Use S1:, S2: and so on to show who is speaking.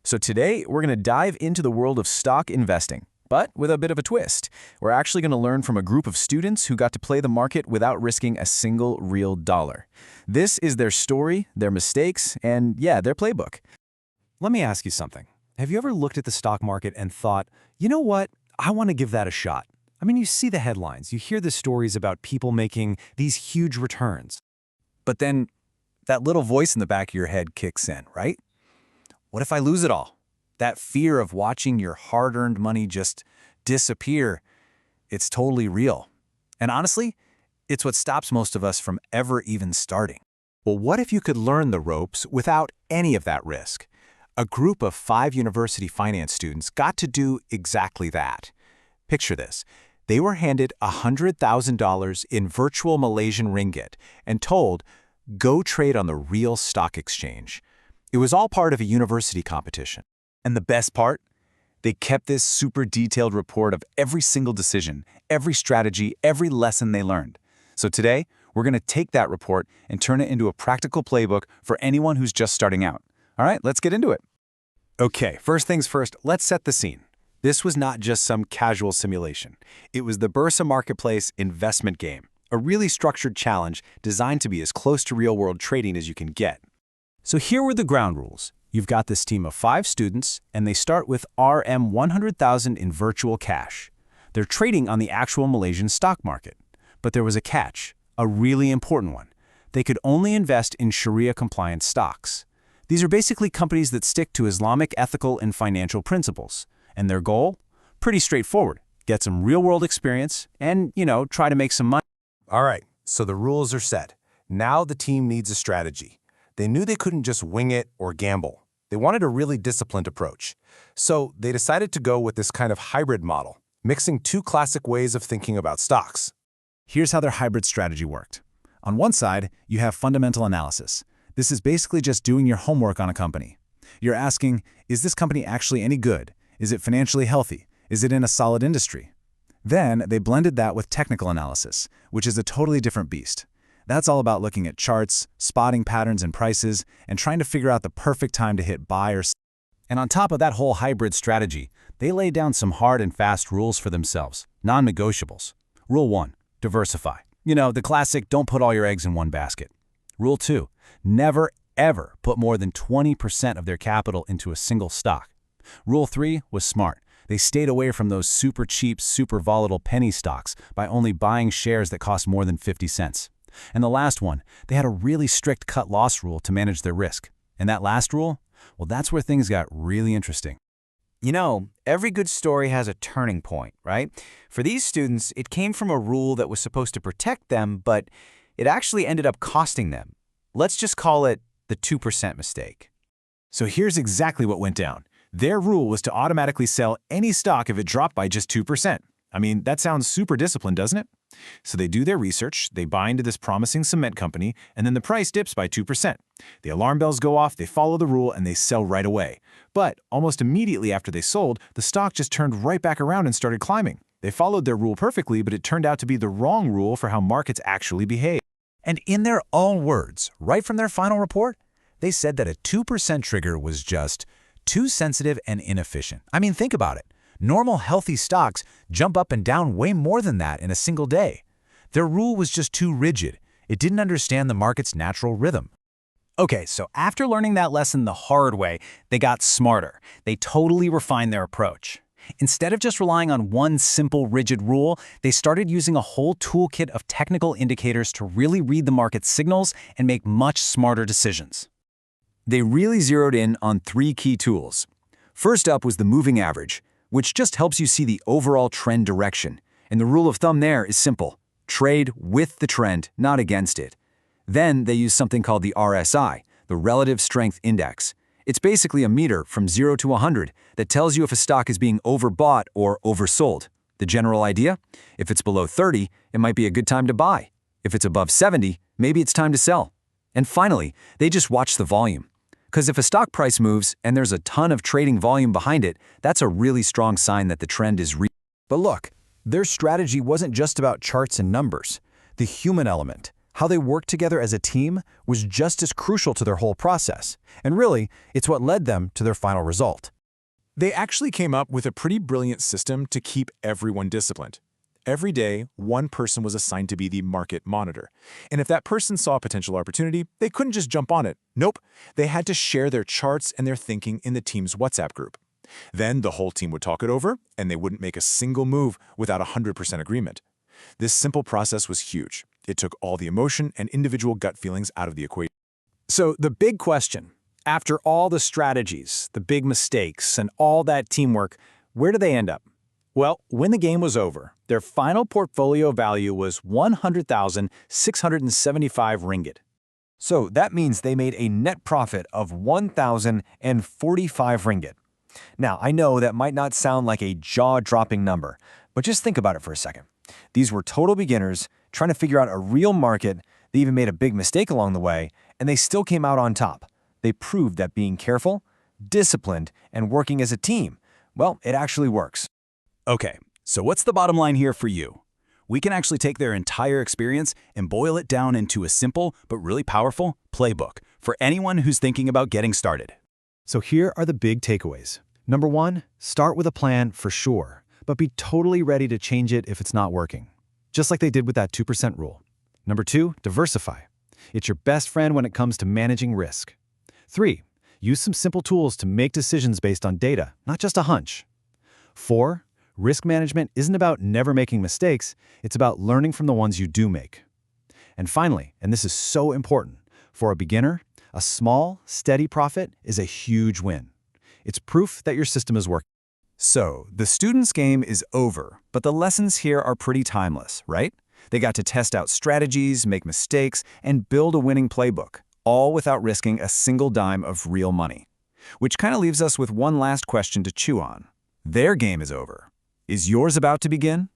S1: So today, we're going to dive into the world of stock investing, but with a bit of a twist. We're actually going to learn from a group of students who got to play the market without risking a single real dollar. This is their story, their mistakes, and yeah, their playbook.
S2: Let me ask you something. Have you ever looked at the stock market and thought, you know what, I want to give that a shot? I mean, you see the headlines, you hear the stories about people making these huge returns.
S3: But then that little voice in the back of your head kicks in, right? What if I lose it all? That fear of watching your hard-earned money just disappear, it's totally real. And honestly, it's what stops most of us from ever even starting.
S2: Well, what if you could learn the ropes without any of that risk? A group of 5 university finance students got to do exactly that. Picture this. They were handed $100,000 in virtual Malaysian ringgit and told, go trade on the real stock exchange. It was all part of a university competition.
S3: And the best part? They kept this super detailed report of every single decision, every strategy, every lesson they learned. So today, we're going to take that report and turn it into a practical playbook for anyone who's just starting out. All right, let's get into it.
S2: Okay, first things first, let's set the scene. This was not just some casual simulation. It was the Bursa Marketplace investment game, a really structured challenge designed to be as close to real-world trading as you can get. So here were the ground rules. You've got this team of 5 students, and they start with RM 100,000 in virtual cash. They're trading on the actual Malaysian stock market. But there was a catch, a really important one. They could only invest in Sharia-compliant stocks. These are basically companies that stick to Islamic ethical and financial principles. And their goal? Pretty straightforward. Get some real-world experience and, try to make some money.
S4: All right, so the rules are set. Now the team needs a strategy. They knew they couldn't just wing it or gamble. They wanted a really disciplined approach. So they decided to go with this kind of hybrid model, mixing 2 classic ways of thinking about stocks.
S1: Here's how their hybrid strategy worked. On one side, you have fundamental analysis. This is basically just doing your homework on a company. You're asking, is this company actually any good? Is it financially healthy? Is it in a solid industry? Then they blended that with technical analysis, which is a totally different beast. That's all about looking at charts, spotting patterns and prices, and trying to figure out the perfect time to hit buy or sell. And on top of that whole hybrid strategy, they laid down some hard and fast rules for themselves, non-negotiables. Rule 1, diversify. The classic, don't put all your eggs in one basket. Rule 2, never, ever put more than 20% of their capital into a single stock. Rule 3 was smart. They stayed away from those super cheap, super volatile penny stocks by only buying shares that cost more than 50 cents. And the last one, they had a really strict cut-loss rule to manage their risk. And that last rule? Well, that's where things got really interesting.
S5: Every good story has a turning point, right? For these students, it came from a rule that was supposed to protect them, but it actually ended up costing them. Let's just call it the 2% mistake.
S1: So here's exactly what went down. Their rule was to automatically sell any stock if it dropped by just 2%. I mean, that sounds super disciplined, doesn't it? So they do their research, they buy into this promising cement company, and then the price dips by 2%. The alarm bells go off, they follow the rule, and they sell right away. But almost immediately after they sold, the stock just turned right back around and started climbing. They followed their rule perfectly, but it turned out to be the wrong rule for how markets actually behave.
S3: And in their own words, right from their final report, they said that a 2% trigger was just too sensitive and inefficient. I mean, think about it. Normal, healthy stocks jump up and down way more than that in a single day. Their rule was just too rigid. It didn't understand the market's natural rhythm.
S6: Okay, so after learning that lesson the hard way, they got smarter. They totally refined their approach. Instead of just relying on one simple, rigid rule, they started using a whole toolkit of technical indicators to really read the market's signals and make much smarter decisions.
S3: They really zeroed in on 3 key tools. First up was the moving average, which just helps you see the overall trend direction. And the rule of thumb there is simple. Trade with the trend, not against it. Then they use something called the RSI, the Relative Strength Index. It's basically a meter from 0 to 100 that tells you if a stock is being overbought or oversold. The general idea? If it's below 30, it might be a good time to buy. If it's above 70, maybe it's time to sell. And finally, they just watch the volume. Because if a stock price moves and there's a ton of trading volume behind it, that's a really strong sign that the trend is
S2: But look, their strategy wasn't just about charts and numbers. The human element,
S3: How they worked together as a team was just as crucial to their whole process, and really, it's what led them to their final result.
S1: They actually came up with a pretty brilliant system to keep everyone disciplined. Every day, one person was assigned to be the market monitor. And if that person saw a potential opportunity, they couldn't just jump on it. Nope, they had to share their charts and their thinking in the team's WhatsApp group. Then the whole team would talk it over, and they wouldn't make a single move without 100% agreement. This simple process was huge. It took all the emotion and individual gut feelings out of the equation.
S6: So the big question, after all the strategies, the big mistakes, and all that teamwork, where do they end up? Well, when the game was over, their final portfolio value was 100,675 ringgit.
S3: So that means they made a net profit of 1,045 ringgit. Now, I know that might not sound like a jaw-dropping number, but just think about it for a second. These were total beginners trying to figure out a real market. They even made a big mistake along the way, and they still came out on top. They proved that being careful, disciplined, and working as a team, well, it actually works.
S2: Okay, so what's the bottom line here for you? We can actually take their entire experience and boil it down into a simple but really powerful playbook for anyone who's thinking about getting started.
S3: So here are the big takeaways. Number 1, start with a plan for sure, but be totally ready to change it if it's not working, just like they did with that 2% rule. Number 2, diversify. It's your best friend when it comes to managing risk. 3, use some simple tools to make decisions based on data, not just a hunch. 4, risk management isn't about never making mistakes, it's about learning from the ones you do make. And finally, and this is so important, for a beginner, a small, steady profit is a huge win. It's proof that your system is working.
S2: So, the student's game is over, but the lessons here are pretty timeless, right? They got to test out strategies, make mistakes, and build a winning playbook, all without risking a single dime of real money. Which kind of leaves us with one last question to chew on. Their game is over. Is yours about to begin?